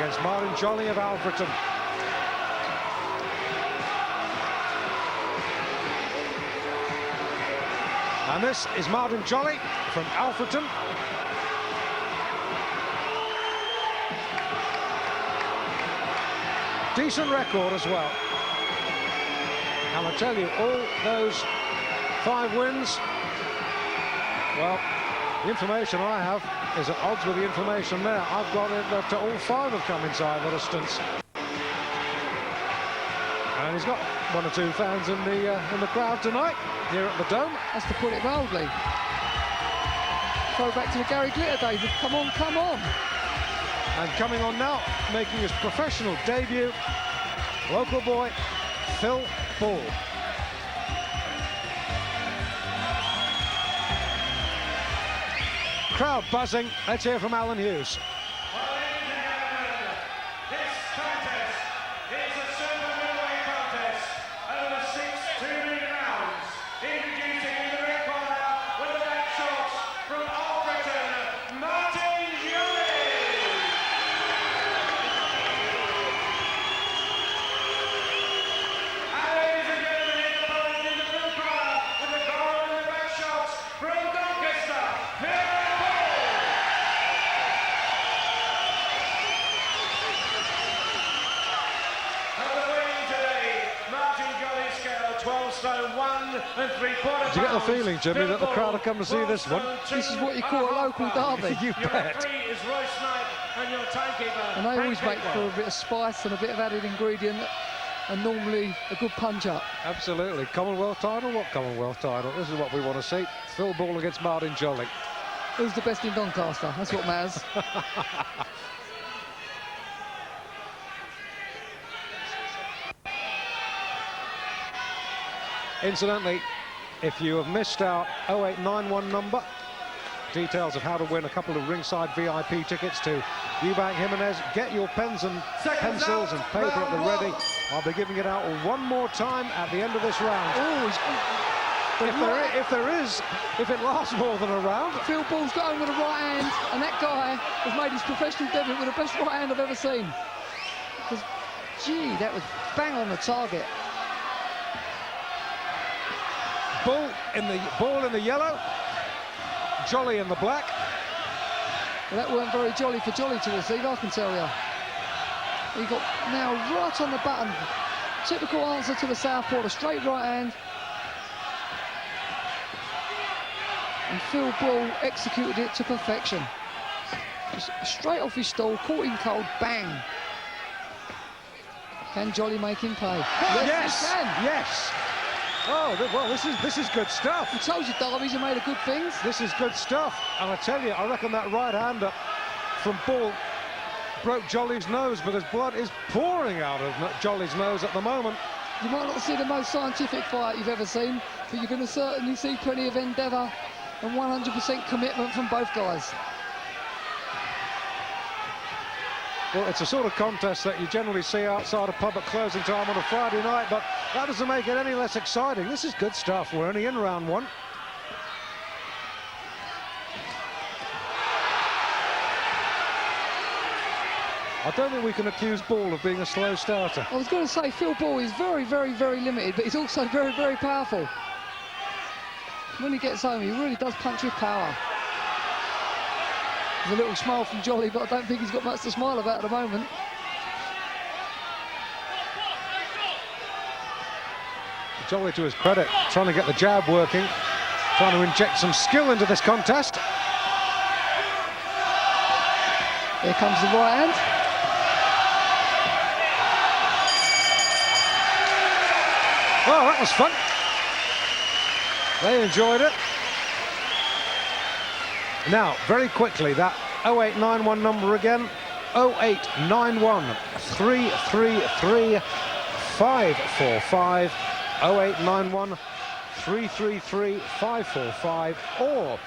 against Martin Jolley of Alfreton. And this is Martin Jolley from Alfreton. Decent record as well. And I tell you, all those 5 wins, well, the information I have is at odds with the information there. I've got it that all 5 have come inside the distance. And he's got 1 or 2 fans in the crowd tonight here at the Dome. That's to put it mildly. Throw back to the Gary Glitter days. Come on, come on. And coming on now, making his professional debut, local boy Phil Ball. Crowd buzzing. Let's hear from Alan Hughes. This contest is a super middleweight contest over 6 2-minute rounds. Introducing in the red corner with the back shots from Alfreton, Martin Jolley. And ladies and gentlemen, in the opponent in the blue corner with the goal and the back shots from Doncaster, Phil. Do you get the feeling, Jimmy, that the crowd have come to see this one? This is what you call a local derby. You bet. And they always make for a bit of spice and a bit of added ingredient, and normally a good punch-up. Absolutely. Commonwealth title? What Commonwealth title? This is what we want to see. Phil Ball against Martin Jolley. Who's the best in Doncaster? That's what matters. Incidentally, if you have missed our 0891 number, details of how to win a couple of ringside VIP tickets to Eubank Jimenez, get your pens and pencils and paper at the ready. I'll be giving it out one more time at the end of this round. If it lasts more than a round. Phil Ball's got home with a right hand, and that guy has made his professional debut with the best right hand I've ever seen. Because, gee, that was bang on the target. Ball in the yellow, Jolley in the black. Well, that weren't very jolly for Jolley to receive, I can tell you. He got now right on the button. Typical answer to the southpaw, a straight right hand. And Phil Ball executed it to perfection. Just straight off his stall, caught him cold, bang. Can Jolley make him pay? Yes, he can. Yes. Oh, well, this is good stuff. I told you derbies are made of good things. This is good stuff. And I tell you, I reckon that right hander from Ball broke Jolley's nose, because blood is pouring out of Jolley's nose at the moment. You might not see the most scientific fight you've ever seen, but you're going to certainly see plenty of endeavour and 100% commitment from both guys. Well, it's a sort of contest that you generally see outside a pub at closing time on a Friday night, but that doesn't make it any less exciting. This is good stuff. We're only in round 1. I don't think we can accuse Ball of being a slow starter. I was going to say, Phil Ball is very, very, very limited, but he's also very, very powerful. When he gets home, he really does punch with power. There's a little smile from Jolley, but I don't think he's got much to smile about at the moment. Jolley, to his credit, trying to get the jab working, trying to inject some skill into this contest. Here comes the right hand. Oh, that was fun. They enjoyed it. Now, very quickly, that 0891 number again, 0891 333 545, 0891 333 545, or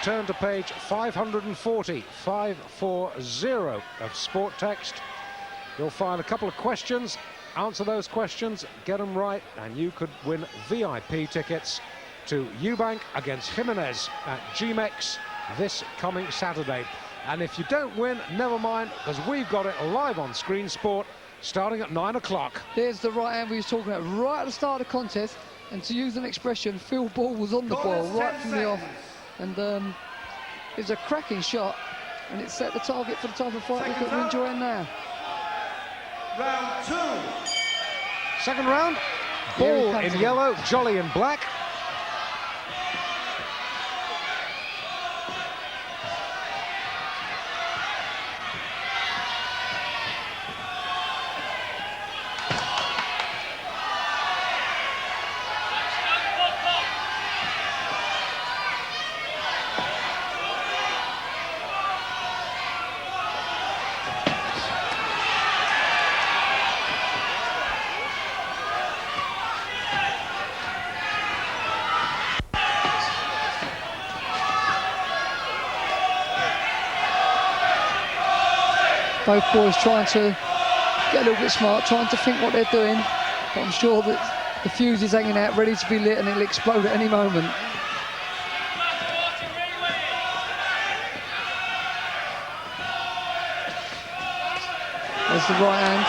turn to page 540 540 of Sport Text. You'll find a couple of questions, answer those questions, get them right, and you could win VIP tickets to Eubank against Jimenez at GMEX this coming Saturday. And if you don't win, never mind, because we've got it live on Screen Sport, starting at 9 o'clock. There's the right hand we was talking about right at the start of the contest, and to use an expression, Phil Ball was on the ball right from the off, and it was a cracking shot, and it set the target for the type of fight we're enjoying now. Round 2. Second round, Ball in yellow, Jolley in black. Both boys trying to get a little bit smart, trying to think what they're doing, but I'm sure that the fuse is hanging out, ready to be lit, and it'll explode at any moment. There's the right hand.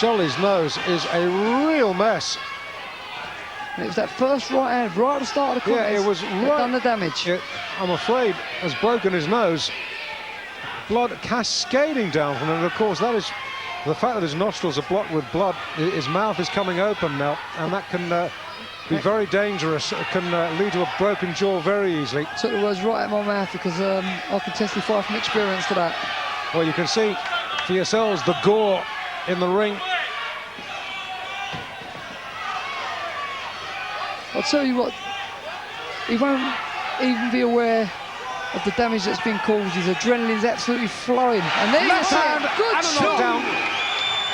Jolley's nose is a real mess. And it was that first right hand right at the start of the contest. Yeah, it was that right. done the damage. I'm afraid has broken his nose. Blood cascading down from it. And of course, that is the fact that his nostrils are blocked with blood. His mouth is coming open now, and that can be very dangerous. It can lead to a broken jaw very easily. Took the words right out of my mouth, because I can testify from experience to that. Well, you can see for yourselves the gore in the ring. I'll tell you what, he won't even be aware of the damage that's been caused. His adrenaline's absolutely flowing. And there Left you hand see it. Good and a shot. knockdown.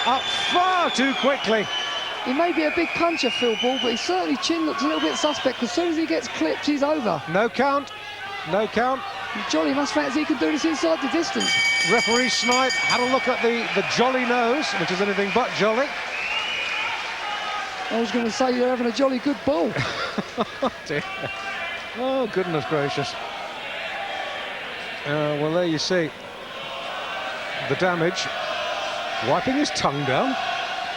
Up far too quickly. He may be a big puncher, Phil Ball, but his certainly chin looks a little bit suspect, because as soon as he gets clipped, he's over. No count. No count. And Jolley must fancy he can do this inside the distance. Referee Snipe had a look at the Jolley nose, which is anything but Jolley. I was going to say you're having a jolly good ball. Oh, dear. Oh, goodness gracious. Well, there you see the damage. Wiping his tongue down.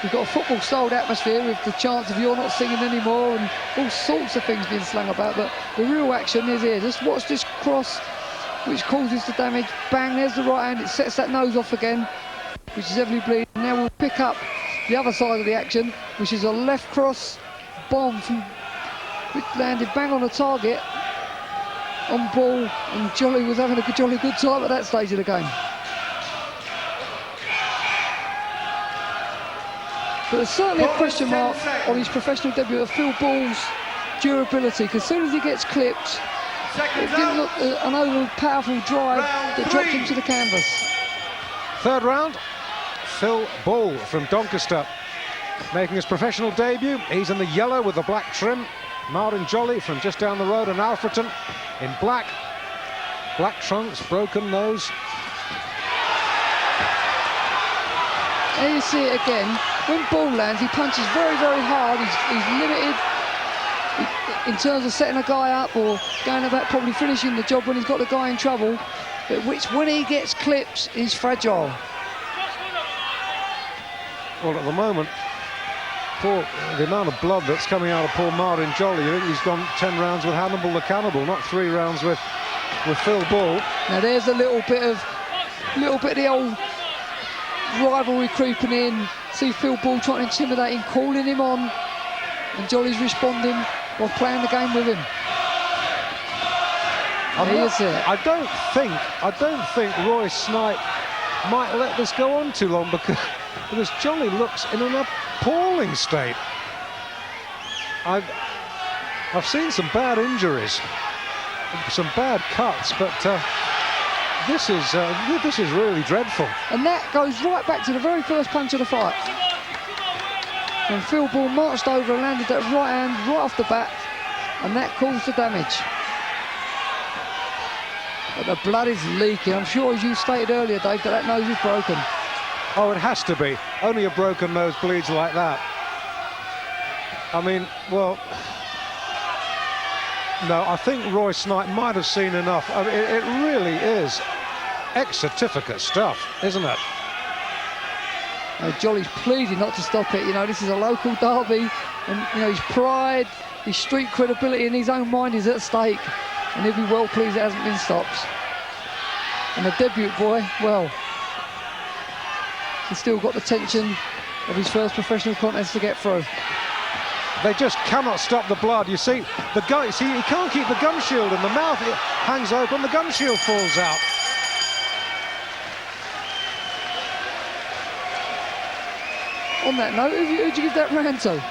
We've got a football-styled atmosphere with the chance of you're not singing anymore and all sorts of things being slung about, but the real action is here. Just watch this cross, which causes the damage. Bang, there's the right hand. It sets that nose off again, which is heavily bleeding. Now we'll pick up the other side of the action, which is a left cross bomb which landed bang on the target on Ball, and Jolley was having a jolly good time at that stage of the game. But there's certainly a question mark on his professional debut of Phil Ball's durability, because as soon as he gets clipped, it didn't look an over powerful drive that dropped him to the canvas. Third round, Phil Ball from Doncaster making his professional debut. He's in the yellow with the black trim. Martin Jolley from just down the road in Alfreton in black. Black trunks, broken nose. There you see it again. When Ball lands, he punches very, very hard. He's limited in terms of setting a guy up or going about probably finishing the job when he's got the guy in trouble, but which, when he gets clipped, is fragile. Well, at the moment, the amount of blood that's coming out of poor Martin Jolley, I think he's gone 10 rounds with Hannibal the Cannibal, not 3 rounds with Phil Ball. Now there's a little bit of the old rivalry creeping in. See Phil Ball trying to intimidate him, calling him on, and Jolley's responding while playing the game with him. I don't think Roy Snipe might let this go on too long, because Jolley looks in an appalling state. I've seen some bad injuries, some bad cuts, but this is really dreadful. And that goes right back to the very first punch of the fight, when Phil Ball marched over and landed that right hand right off the bat, and that caused the damage. But the blood is leaking. I'm sure, as you stated earlier, Dave, that nose is broken. Oh, it has to be. Only a broken nose bleeds like that. I mean, well, no, I think Roy Snipe might have seen enough. I mean, it really is ex-certificate stuff, isn't it? Jolley's pleading not to stop it. You know, this is a local derby, and you know his pride, his street credibility in his own mind is at stake, and he'll be well pleased it hasn't been stopped. And the debut boy, well, he's still got the tension of his first professional contest to get through. They just cannot stop the blood. You see, the gun. See, he can't keep the gun shield, and the mouth hangs open. The gun shield falls out. On that note, who'd you give that round to?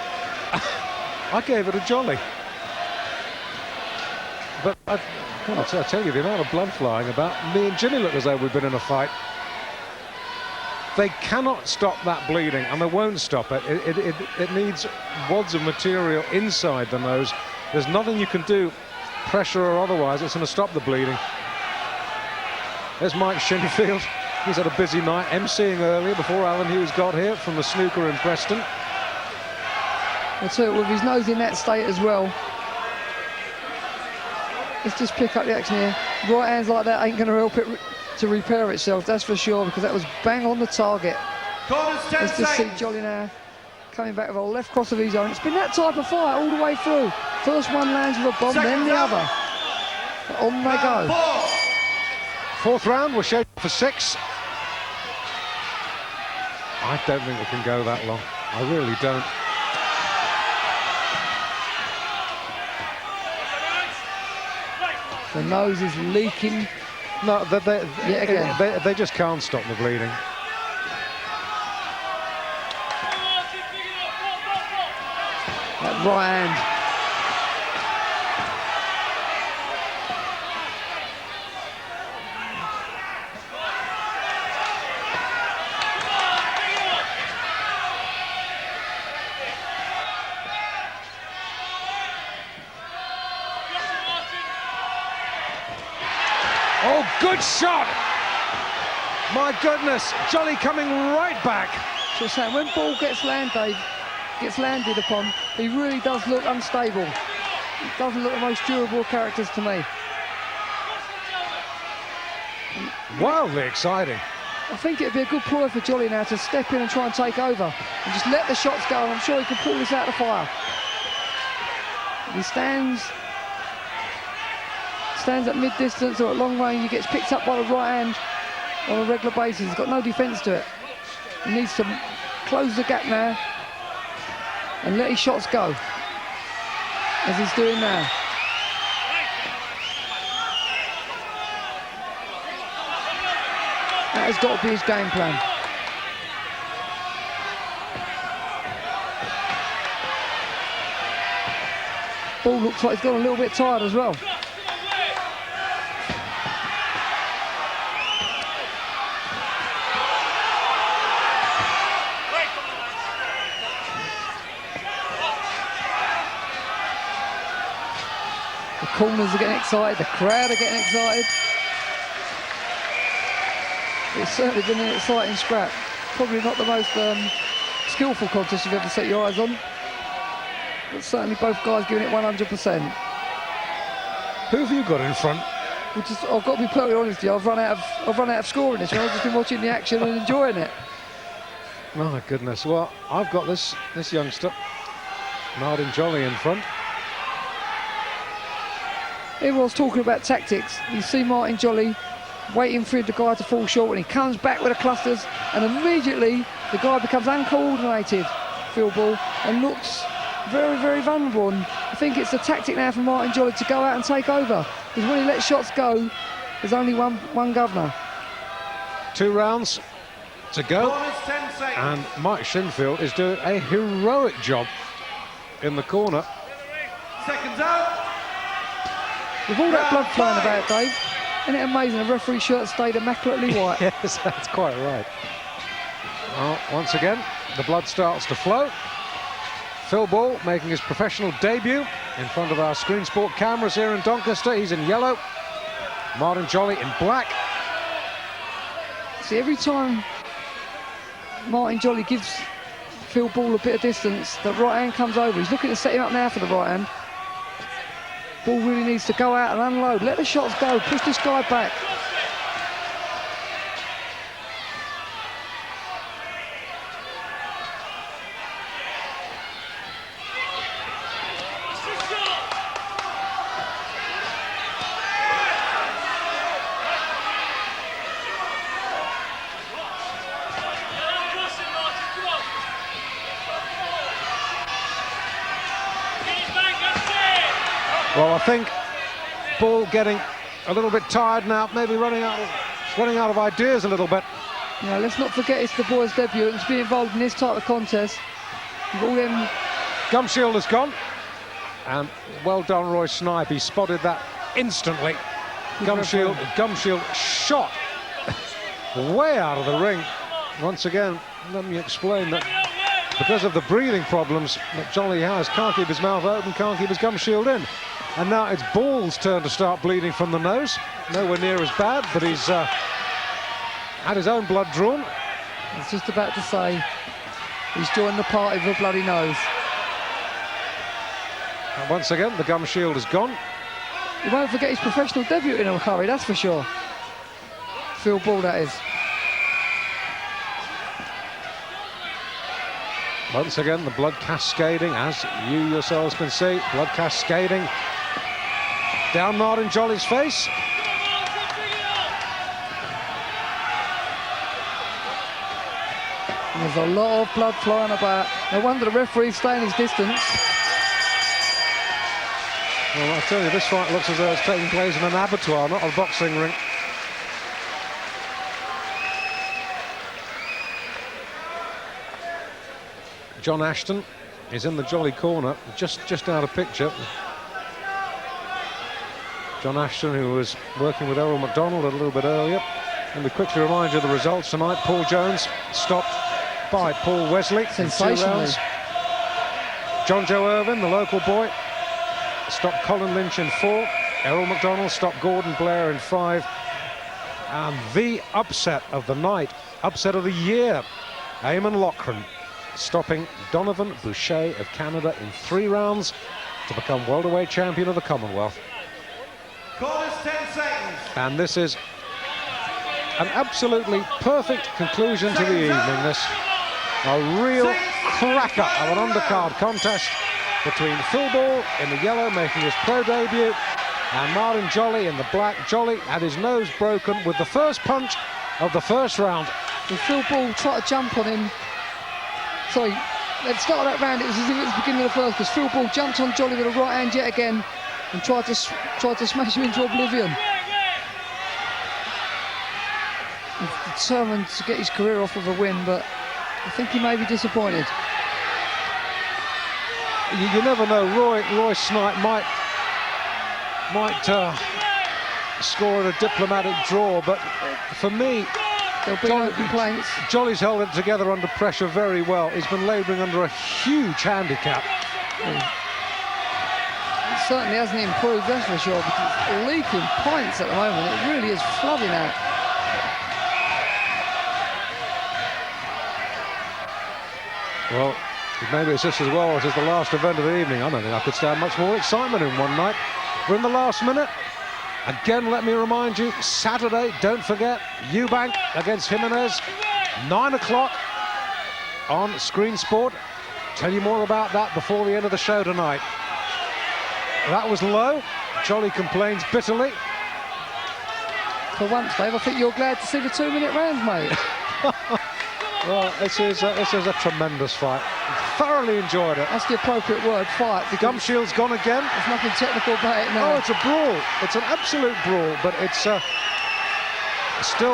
I gave it a Jolley. But I tell you, the amount of blood flying about, me and Jimmy look as though we've been in a fight. They cannot stop that bleeding, and they won't stop it. It needs wads of material inside the nose. There's nothing you can do, pressure or otherwise, it's going to stop the bleeding. There's Mike Shinfield. He's had a busy night, emceeing earlier before Alan Hughes got here from the snooker in Preston. I'll tell you, with his nose in that state as well. Let's just pick up the action here. Right hands like that ain't going to help it to repair itself, that's for sure, because that was bang on the target. Let's just see Jolley now coming back with a left cross of his own. It's been that type of fight all the way through. First one lands with a bomb, then the other. But on they go. Fourth round, we're scheduled for 6. I don't think we can go that long. I really don't. The nose is leaking. No, they just can't stop the bleeding. That right hand. Oh, good shot! My goodness, Jolley coming right back. So saying, when ball gets landed upon, he really does look unstable. He doesn't look the most durable of characters to me. Wildly exciting. I think it'd be a good ploy for Jolley now to step in and try and take over and just let the shots go, and I'm sure he can pull this out of the fire. He stands at mid-distance or at long range. He gets picked up by the right hand on a regular basis. He's got no defence to it. He needs to close the gap now and let his shots go, as he's doing now. That has got to be his game plan. Ball looks like he's got a little bit tired as well. The corners are getting excited, the crowd are getting excited. It's certainly been an exciting scrap. Probably not the most skillful contest you've ever set your eyes on, but certainly both guys giving it 100%. Who have you got in front? I've got to be perfectly honest with you, I've run out of scoring this one. I've just been watching the action and enjoying it. My goodness. Well, I've got this youngster, Martin Jolley, in front. Everyone's talking about tactics. You see Martin Jolley waiting for the guy to fall short, and he comes back with the clusters, and immediately the guy becomes uncoordinated, field ball, and looks very, very vulnerable. And I think it's the tactic now for Martin Jolley to go out and take over, because when he lets shots go, there's only one governor. 2 rounds to go, and Mike Shinfield is doing a heroic job in the corner. Seconds out. With all that blood flying about, Dave, isn't it amazing the referee's shirt stayed immaculately white? Yes, that's quite right. Well, once again, the blood starts to flow. Phil Ball making his professional debut in front of our screen sport cameras here in Doncaster. He's in yellow. Martin Jolley in black. See, every time Martin Jolley gives Phil Ball a bit of distance. The right hand comes over. He's looking to set him up now for the right hand. Ball really needs to go out and unload. Let the shots go. Push this guy back. Well, I think Ball getting a little bit tired now, maybe running out of ideas a little bit. Now, let's not forget it's the boys' debut and to be involved in this type of contest. With all them... Gumshield has gone, and well done, Roy Snipe. He spotted that instantly. Gumshield shot way out of the ring. Once again, let me explain that because of the breathing problems that Jolley has, can't keep his mouth open, can't keep his Gumshield in. And now it's Ball's turn to start bleeding from the nose. Nowhere near as bad, but he's had his own blood drawn. I was just about to say, he's joined the party with a bloody nose. And once again, the Gumshield is gone. You won't forget his professional debut in a hurry, that's for sure. Phil Ball, that is. Once again, the blood cascading, as you yourselves can see. Blood cascading down Martin Jolley's face. And there's a lot of blood flying about. No wonder the referee's staying his distance. Well, I tell you, this fight looks as though it's taking place in an abattoir, not a boxing ring. John Ashton is in the Jolley corner, just out of picture. John Ashton, who was working with Errol McDonald a little bit earlier. And we quickly remind you of the results tonight. Paul Jones stopped by Paul Wesley in 2 rounds. John Joe Irvin, the local boy, stopped Colin Lynch in 4. Errol McDonald stopped Gordon Blair in 5. And the upset of the night, upset of the year, Eamon Loughran stopping Donovan Boucher of Canada in 3 rounds to become welterweight champion of the Commonwealth. Corners 10 seconds. And this is an absolutely perfect conclusion to the evening. This a real cracker of an undercard contest between Phil Ball in the yellow, making his pro debut, and Martin Jolley in the black. Jolley had his nose broken with the first punch of the first round. And Phil Ball tried to jump on him. Sorry, at the start of that round, it was as if it was the beginning of the first, because Phil Ball jumped on Jolley with a right hand yet again and tried to smash him into oblivion. He's determined to get his career off with a win, but I think he may be disappointed. You never know. Roy Snipe might score a diplomatic draw, but for me, there'll be no complaints. Jolley's held it together under pressure very well. He's been labouring under a huge handicap. It certainly hasn't improved, that's for sure, because it's leaking pints at the moment. It really is flooding out. Well, maybe it's just as well as the last event of the evening. I don't think I could stand much more excitement in one night. We're in the last minute. Again, let me remind you, Saturday, don't forget, Eubank against Jimenez, 9 o'clock on Screen Sport. Tell you more about that before the end of the show tonight. That was low. Jolley complains bitterly. For once, Dave, I think you're glad to see the 2-minute rounds, mate. Well, this is a tremendous fight. Thoroughly enjoyed it. That's the appropriate word, fight. Gumshield's gone again. There's nothing technical about it now. Oh, it's a brawl. It's an absolute brawl, but it's still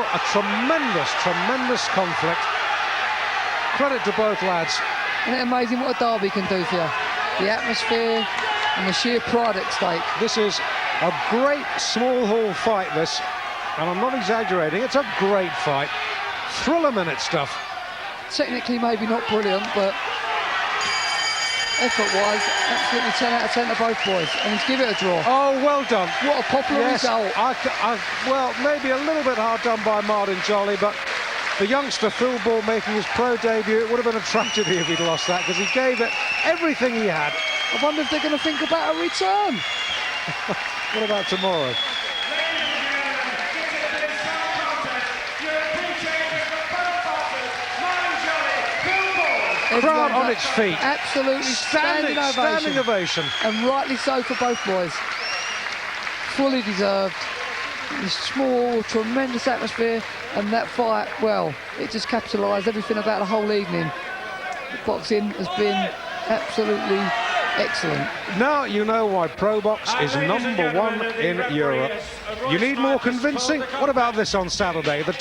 a tremendous conflict. Credit to both lads. Isn't it amazing what a derby can do for you? The atmosphere and the sheer pride at stake. This is a great small hall fight, this, and I'm not exaggerating. It's a great fight. Thriller-minute stuff. Technically maybe not brilliant, but effort-wise, absolutely 10 out of 10 to both boys. And to give it a draw. Oh, well done. What a popular result. Well, maybe a little bit hard done by Martin Jolley, but the youngster Phil Ball making his pro debut. It would have been a tragedy if he'd lost that, because he gave it everything he had. I wonder if they're going to think about a return. What about tomorrow? Crowd on its feet. Absolutely standing ovation. And rightly so for both boys. Fully deserved. The small, tremendous atmosphere, and that fight, well, it just capitalised everything about the whole evening. The boxing has been absolutely excellent. Now you know why Pro Box is #1 in Europe. You need more convincing? What about this on Saturday? The